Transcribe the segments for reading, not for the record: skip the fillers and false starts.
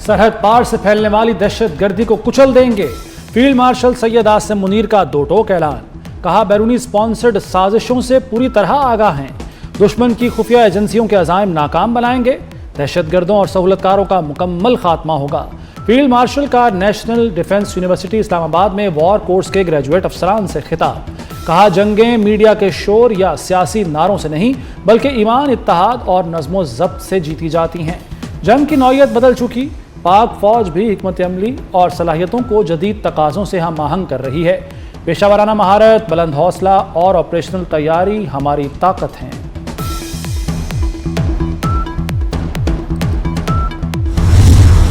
सरहद पार से फैलने वाली दहशत गर्दी को कुचल देंगे। फील्ड मार्शल सैयद आसिम मुनीर का दो टोक ऐलान। कहा, बैरूनी स्पॉन्सर्ड साजिशों से पूरी तरह आगाह हैं। दुश्मन की खुफिया एजेंसियों के अज़ाइम नाकाम बनाएंगे। दहशतगर्दों और सहूलतकारों का मुकम्मल खात्मा होगा। फील्ड मार्शल का नेशनल डिफेंस यूनिवर्सिटी इस्लामाबाद में वॉर कोर्स के ग्रेजुएट अफसरान से खिताब। कहा, जंगें मीडिया के शोर या सियासी नारों से नहीं बल्कि ईमान, इत्तेहाद और नज़्मो ज़ब्त से जीती जाती हैं। जंग की नौइयत बदल चुकी। पाक फौज भी हिकमत अमली और सलाहियतों को जदीद तकाज़ों से हम आहंग कर रही है। पेशावराना महारत, बुलंद हौसला और ऑपरेशनल तैयारी हमारी ताकत हैं।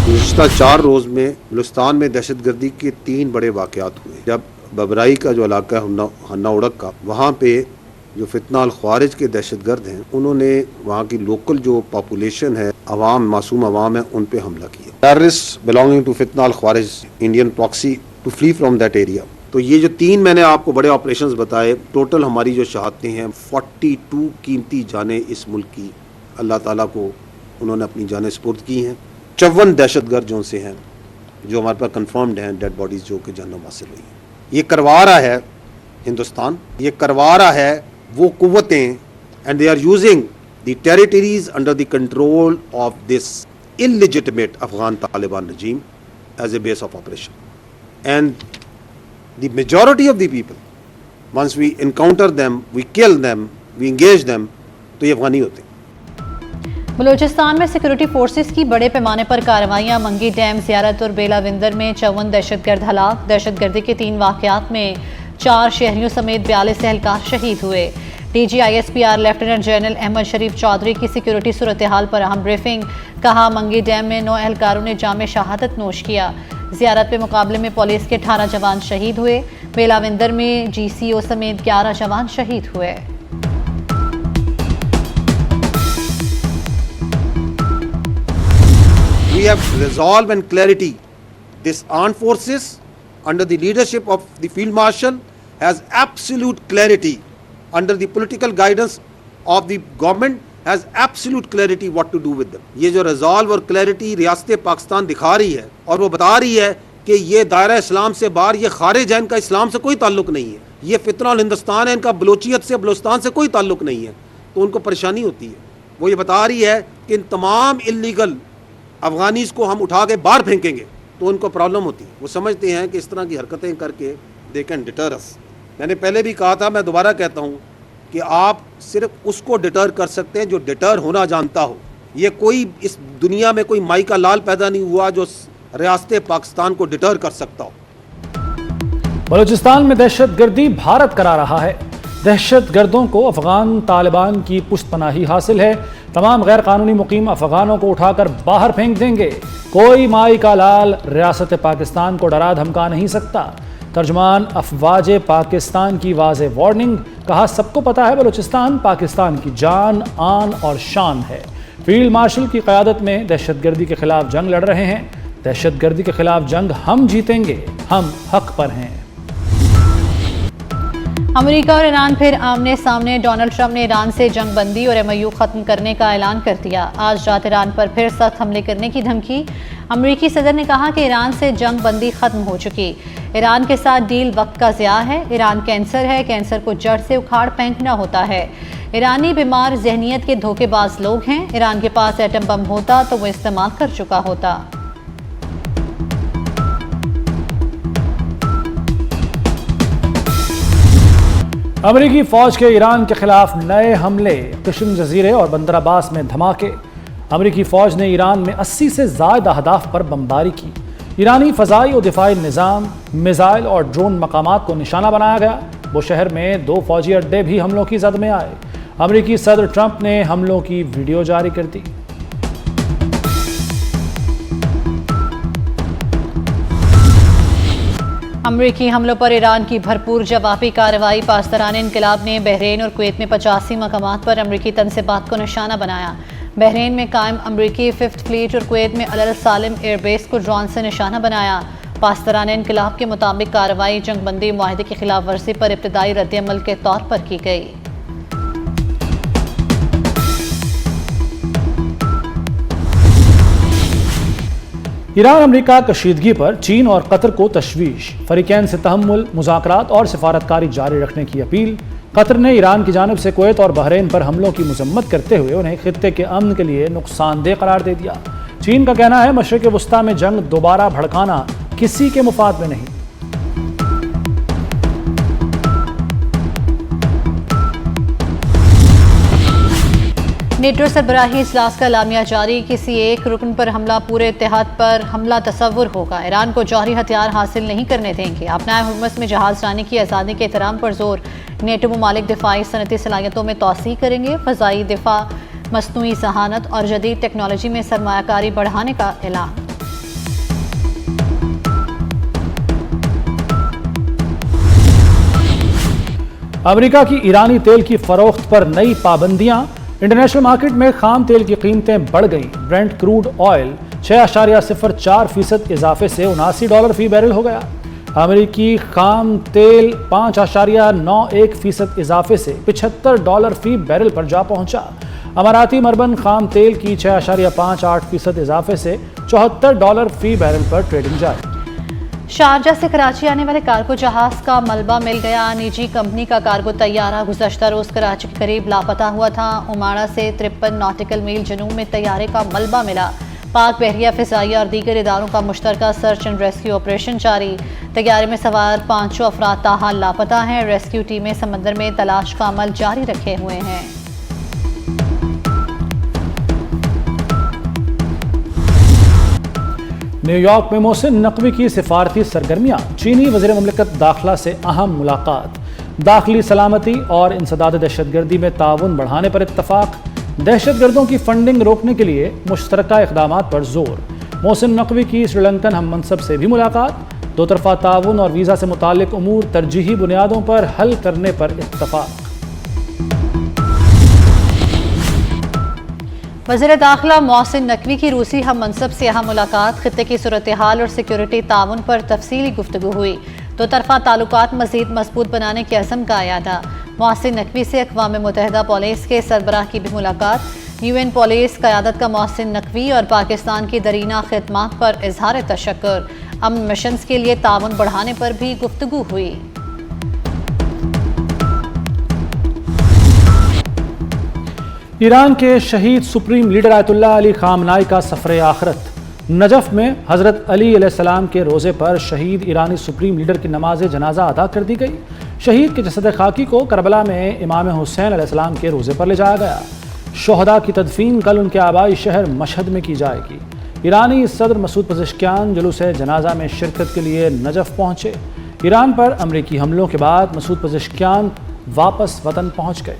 पिछला 4 रोज़ में बलूचिस्तान में दहशतगर्दी के 3 बड़े वाक़यात हुए। जब बबराई का जो इलाका है हन्ना उड़क का, वहाँ पे जो फितना अल ख्वारिज के दहशतगर्द हैं, उन्होंने वहाँ की लोकल जो पॉपुलेशन है, अवाम, मासूम अवाम है, उन पे हमला किया। Terrorist belonging to Fitna al Khawarij Indian proxy to flee from that area. तो ये जो 3 मैंने आपको बड़े ऑपरेशंस बताए, टोटल हमारी जो शहादतें हैं 42 कीमती जानें इस मुल्क की अल्लाह ताला को उन्होंने अपनी जानें सुपुर्द की हैं। 54 दहशतगर्द जो से हैं जो हमारे पास कंफर्म्ड हैं, डेड बॉडीज़ जो कि जानों हासिल हुई हैं। ये करवा रहा है हिंदुस्तान, ये करवा रहा है वो कुव्वतें, and they are using the territories under the control of this illegitimate Afghan Taliban regime as a base of operation. And the majority of the people, once we encounter them, we kill them, we engage them, तो ये अफगानी होते हैं। बलूचिस्तान में security forces की बड़े पैमाने पर कार्रवाइयाँ। मंगी डैम, ज़ियारत और बेलाविंदर में 54 दहशतगर्द हलाक। दहशतगर्दी के 3 वाक़यात में 4 शहरियों समेत 42 एहलकार शहीद हुए। DGISPR लेफ्टिनेंट जनरल अहमद शरीफ चौधरी की सिक्योरिटी सूरत हाल पर अहम ब्रीफिंग। कहा, मंगी डैम में 9 एहलकारों ने जाम शहादत नोश किया। ज़ियारत पे मुकाबले में पुलिस के 18 जवान शहीद हुए। बेलाविंदर में GCO समेत 11 जवान शहीद हुए। We have resolve and clarity. This armed forces under the leadership of the Field Marshal has absolute clarity. Under the political guidance of the government has absolute clarity what to do with them. ये जो resolve और clarity रियासत पाकिस्तान दिखा रही है और वो बता रही है कि ये दायरा इस्लाम से बाहर, ये खारिज है, इनका इस्लाम से कोई ताल्लुक नहीं है, ये फितना और हिंदुस्तान है, इनका बलोचियत से, बलूचिस्तान से कोई ताल्लुक नहीं है, तो उनको परेशानी होती है। वो ये बता रही है कि इन तमाम इलीगल अफगानीज को हम उठा के बाहर फेंकेंगे तो उनको प्रॉब्लम होती है। वो समझते हैं कि इस तरह की हरकतें करके दे कैन डिटर अस। मैंने पहले भी कहा था, मैं दोबारा कहता हूँ कि आप सिर्फ उसको डिटर कर सकते हैं जो डिटर होना जानता हो। ये कोई इस दुनिया में कोई माई का लाल पैदा नहीं हुआ जो रियासत पाकिस्तान को डिटर कर सकता हो। बलूचिस्तान में दहशत गर्दी भारत करा रहा है। दहशत गर्दों को अफगान तालिबान की पुष्तपनाही हासिल है। तमाम गैर कानूनी मुकीम अफगानों को उठाकर बाहर फेंक देंगे। कोई माई का लाल रियासत पाकिस्तान को डरा धमका नहीं सकता। तर्जुमान अफवाज पाकिस्तान की वाज़े वार्निंग। कहा, सबको पता है बलूचिस्तान पाकिस्तान की जान, आन और शान है। फील्ड मार्शल की क़यादत में दहशतगर्दी के खिलाफ जंग लड़ रहे हैं। दहशतगर्दी के खिलाफ जंग हम जीतेंगे, हम हक पर हैं। अमेरिका और ईरान फिर आमने सामने। डोनाल्ड ट्रंप ने ईरान से जंग बंदी और MOU ख़त्म करने का ऐलान कर दिया। आज रात ईरान पर फिर सख्त हमले करने की धमकी। अमेरिकी सदर ने कहा कि ईरान से जंग बंदी ख़त्म हो चुकी। ईरान के साथ डील वक्त का ज़िया है। ईरान कैंसर है, कैंसर को जड़ से उखाड़ फेंकना होता है। ईरानी बीमार जहनीत के धोखेबाज लोग हैं। ईरान के पास एटम बम होता तो वो इस्तेमाल कर चुका होता। अमेरिकी फौज के ईरान के खिलाफ नए हमले। किश्म जजीरे और बंदर अब्बास में धमाके। अमेरिकी फौज ने ईरान में 80 से ज़ायद अहदाफ पर बमबारी की। ईरानी फ़ज़ाई और दिफाई निज़ाम, मिज़ाइल और ड्रोन मकामात को निशाना बनाया गया। वो शहर में 2 फौजी अड्डे भी हमलों की जद में आए। अमेरिकी सदर ट्रंप ने हमलों की वीडियो जारी कर दी। अमरीकी हमलों पर ईरान की भरपूर जवाबी कार्रवाई। पासदारान इनकलाब ने बहरीन और कुवैत में 85 मकामात पर अमरीकी तनसीबात को निशाना बनाया। बहरीन में कायम अमरीकी 5th फ्लीट और कुवैत में अल सालिम एयरबेस को ड्रोन से निशाना बनाया। पासदारान इनकलाब के मुताबिक कार्रवाई जंगबंदी मुआहदे की खिलाफ वर्जी पर इब्तदाई रद्द-ए-अमल के तौर पर की गई। ایران امریکہ کشیدگی پر چین اور قطر کو تشویش، فریقین سے تحمل، مذاکرات اور سفارتکاری جاری رکھنے کی اپیل۔ قطر نے ایران کی جانب سے کویت اور بحرین پر حملوں کی مذمت کرتے ہوئے انہیں خطے کے امن کے لیے نقصان دہ قرار دے دیا۔ چین کا کہنا ہے مشرق وسطیٰ میں جنگ دوبارہ بھڑکانا کسی کے مفاد میں نہیں۔ نیٹو سربراہی اجلاس کا اعلامیہ جاری، کسی ایک رکن پر حملہ پورے اتحاد پر حملہ تصور ہوگا، ایران کو جوہری ہتھیار حاصل نہیں کرنے دیں گے، اپنائے حرمز میں جہاز لانے کی آزادی کے احترام پر زور، نیٹو ممالک دفاعی صنعتی صلاحیتوں میں توسیع کریں گے، فضائی دفاع، مصنوعی ذہانت اور جدید ٹیکنالوجی میں سرمایہ کاری بڑھانے کا اعلان۔ امریکہ کی ایرانی تیل کی فروخت پر نئی پابندیاں، انٹرنیشنل مارکیٹ میں خام تیل کی قیمتیں بڑھ گئیں، برنٹ کروڈ آئل 6.04% اضافے سے $79 فی بیرل ہو گیا، امریکی خام تیل 5.91% اضافے سے $75 فی بیرل پر جا پہنچا، اماراتی مربن خام تیل کی 6.58% اضافے سے $74 فی بیرل پر ٹریڈنگ جاری۔ شارجہ سے کراچی آنے والے کارگو جہاز کا ملبہ مل گیا، نجی کمپنی کا کارگو طیارہ گزشتہ روز کراچی کے قریب لاپتہ ہوا تھا، اماڑہ سے 53 ناٹیکل میل جنوب میں طیارے کا ملبہ ملا، پاک بحریہ فضائیہ اور دیگر اداروں کا مشترکہ سرچ اینڈ ریسکیو آپریشن جاری، طیارے میں سوار 5 افراد تاحال لاپتہ ہیں، ریسکیو ٹیمیں سمندر میں تلاش کا عمل جاری رکھے ہوئے ہیں۔ نیو یارک میں محسن نقوی کی سفارتی سرگرمیاں، چینی وزیر مملکت داخلہ سے اہم ملاقات، داخلی سلامتی اور انسداد دہشت گردی میں تعاون بڑھانے پر اتفاق، دہشت گردوں کی فنڈنگ روکنے کے لیے مشترکہ اقدامات پر زور، محسن نقوی کی سری لنکن ہم منصب سے بھی ملاقات، دو طرفہ تعاون اور ویزا سے متعلق امور ترجیحی بنیادوں پر حل کرنے پر اتفاق۔ وزیر داخلہ محسن نقوی کی روسی ہم منصب سے اہم ملاقات، خطے کی صورتحال اور سیکیورٹی تعاون پر تفصیلی گفتگو ہوئی، دو طرفہ تعلقات مزید مضبوط بنانے کے عزم کا اعادہ، محسن نقوی سے اقوام متحدہ پولیس کے سربراہ کی بھی ملاقات، UN پولیس قیادت کا محسن نقوی اور پاکستان کی درینہ خدمات پر اظہار تشکر، امن مشنز کے لیے تعاون بڑھانے پر بھی گفتگو ہوئی۔ ایران کے شہید سپریم لیڈر آیت اللہ علی خامنائی کا سفر آخرت، نجف میں حضرت علی علیہ السلام کے روزے پر شہید ایرانی سپریم لیڈر کی نماز جنازہ ادا کر دی گئی، شہید کے جسد خاکی کو کربلا میں امام حسین علیہ السلام کے روزے پر لے جایا گیا، شہداء کی تدفین کل ان کے آبائی شہر مشہد میں کی جائے گی، ایرانی صدر مسعود پزشکیان جلوس جنازہ میں شرکت کے لیے نجف پہنچے، ایران پر امریکی حملوں کے بعد مسعود پزشکیان واپس وطن پہنچ گئے۔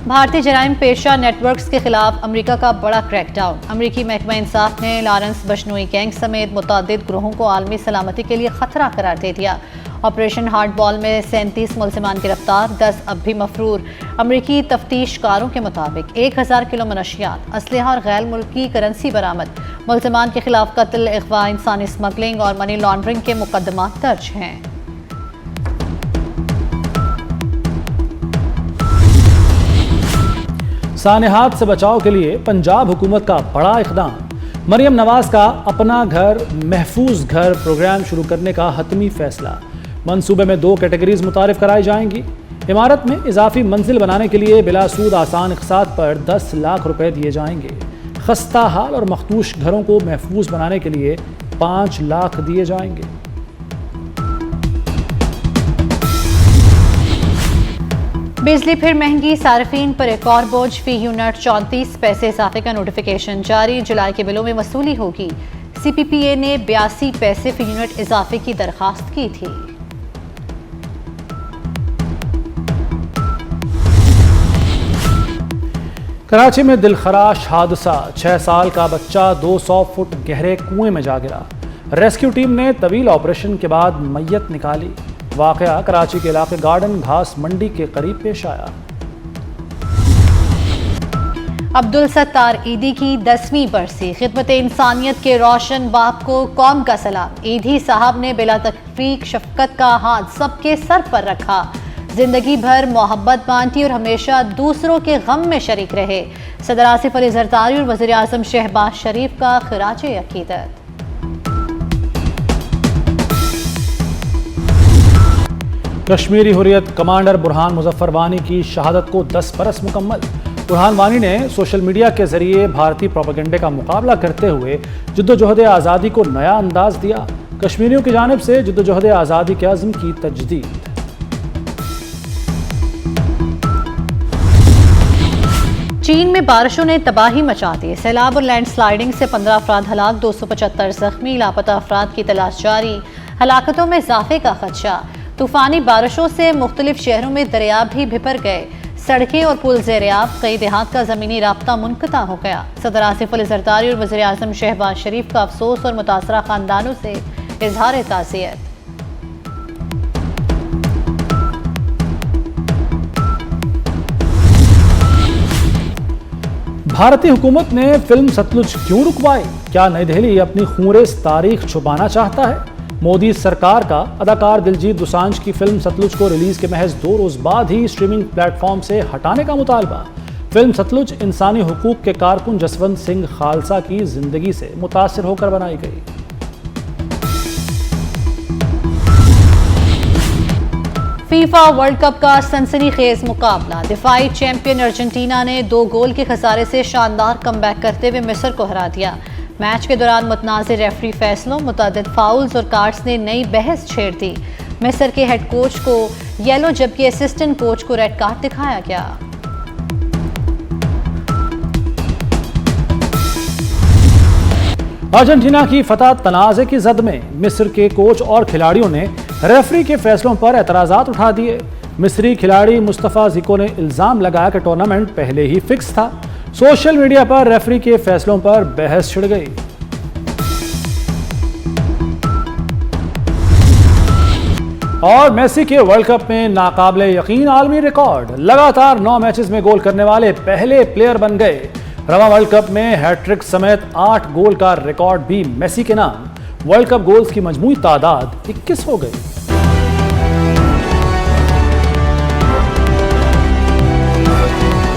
بھارتی جرائم پیشہ نیٹ ورکس کے خلاف امریکہ کا بڑا کریک ڈاؤن، امریکی محکمہ انصاف نے لارنس بشنوئی گینگ سمیت متعدد گروہوں کو عالمی سلامتی کے لیے خطرہ قرار دے دیا، آپریشن ہارڈ بال میں 37 ملزمان گرفتار، 10 اب بھی مفرور، امریکی تفتیش کاروں کے مطابق 1000 کلو منشیات، اسلحہ اور غیر ملکی کرنسی برآمد، ملزمان کے خلاف قتل، اغوا، انسانی اسمگلنگ اور منی لانڈرنگ کے مقدمات درج ہیں۔ سانحات سے بچاؤ کے لیے پنجاب حکومت کا بڑا اقدام، مریم نواز کا اپنا گھر محفوظ گھر پروگرام شروع کرنے کا حتمی فیصلہ، منصوبے میں 2 کیٹیگریز متعارف کرائی جائیں گی، عمارت میں اضافی منزل بنانے کے لیے بلا سود آسان اقساط پر 10 لاکھ روپے دیے جائیں گے، خستہ حال اور مخدوش گھروں کو محفوظ بنانے کے لیے 5 لاکھ دیے جائیں گے۔ بجلی پھر مہنگی، صارفین پر ایک اور بوجھ، فی یونٹ 34 پیسے اضافے کا نوٹیفیکیشن جاری، جولائی کے بلوں میں وصولی ہوگی، سی پی پی اے نے 82 پیسے فی یونٹ اضافے کی درخواست کی تھی۔ کراچی میں دلخراش حادثہ، 6 سال کا بچہ 200 فٹ گہرے کنویں میں جا گرا، ریسکیو ٹیم نے طویل آپریشن کے بعد میت نکالی، واقعہ کراچی کے علاقے گارڈن گھاس منڈی کے قریب پیش آیا۔ عبدالستار عیدی کی 10ویں برسی، خدمت انسانیت کے روشن باپ کو قوم کا سلام، عیدی صاحب نے بلا تفریق شفقت کا ہاتھ سب کے سر پر رکھا، जिंदगी भर मोहब्बत बांटी और हमेशा दूसरों के गम में शरीक रहे। सदर आसिफ अली जरदारी और वज़ीर आज़म शहबाज शरीफ का खिराजे अकीदत। कश्मीरी हुर्रियत कमांडर बुरहान मुजफ्फर वानी की शहादत को 10 बरस मुकम्मल। बुरहान वानी ने सोशल मीडिया के जरिए भारतीय प्रोपेगेंडे का मुकाबला करते हुए जद्दोजहद आज़ादी को नया अंदाज दिया। कश्मीरियों की जानिब से जद्दोजहद आज़ादी के अज़्म की तजदीद। चीन में बारिशों ने तबाही मचा दी। सैलाब और लैंड स्लाइडिंग से 15 अफराद हलाक, 275 जख्मी, लापता अफराद की तलाश जारी। हलाकतों में इजाफे का खदशा। तूफानी बारिशों से मुख्तलिफ शहरों में दरिया भी भिपर गए। सड़कें और पुल ज़ेर-ए-आब, कई देहात का ज़मीनी राब्ता मुनक़ता हो गया। सदर आसिफ अली ज़रदारी और वज़ीर आज़म शहबाज शरीफ का अफसोस और मुतासरा ख़ानदानों से इज़हार ताज़ियत। भारतीय हुकूमत ने फिल्म सतलुज क्यों रुकवाई? क्या नई दिल्ली अपनी खूंरेज़ तारीख छुपाना चाहता है? मोदी सरकार का अदाकार दिलजीत दोसांझ की फिल्म सतलुज को रिलीज के महज 2 रोज बाद ही स्ट्रीमिंग प्लेटफॉर्म से हटाने का मुतालबा। फिल्म सतलुज इंसानी हुकूक के कारकुन जसवंत सिंह खालसा की जिंदगी से मुतासिर होकर बनाई गई। फीफा वर्ल्ड कप का सनसनीखेज मुकाबला। दिफाई चैंपियन अर्जेंटीना ने 2 गोल के खसारे से शानदार कमबैक करते हुए मिस्र को हरा दिया। मैच के दौरान मुतनाज़िर रेफरी फैसलों, मुतअद्दिद फाउल्स और कार्ड्स ने नई बहस छेड़ दी। मिस्र के हेड कोच को येलो जबकि असिस्टेंट कोच को रेड कार्ड दिखाया गया। अर्जेंटीना की फतह तनाज़े की जद में मिस्र के कोच और खिलाड़ियों ने रेफरी के फैसलों पर एतराज़ात उठा दिए। मिस्री खिलाड़ी मुस्तफ़ा ज़िको ने इल्ज़ाम लगाया कि टूर्नामेंट पहले ही फिक्स था। सोशल मीडिया पर रेफरी के फैसलों पर बहस छिड़ गई। और मेसी के वर्ल्ड कप में नाकाबिले यकीन आलमी रिकॉर्ड। लगातार 9 मैचेस में गोल करने वाले पहले प्लेयर बन गए। रवा वर्ल्ड कप में हैट्रिक समेत 8 गोल का रिकॉर्ड भी मेसी के नाम। वर्ल्ड कप गोल्स की मजमूई तादाद 21 हो गई।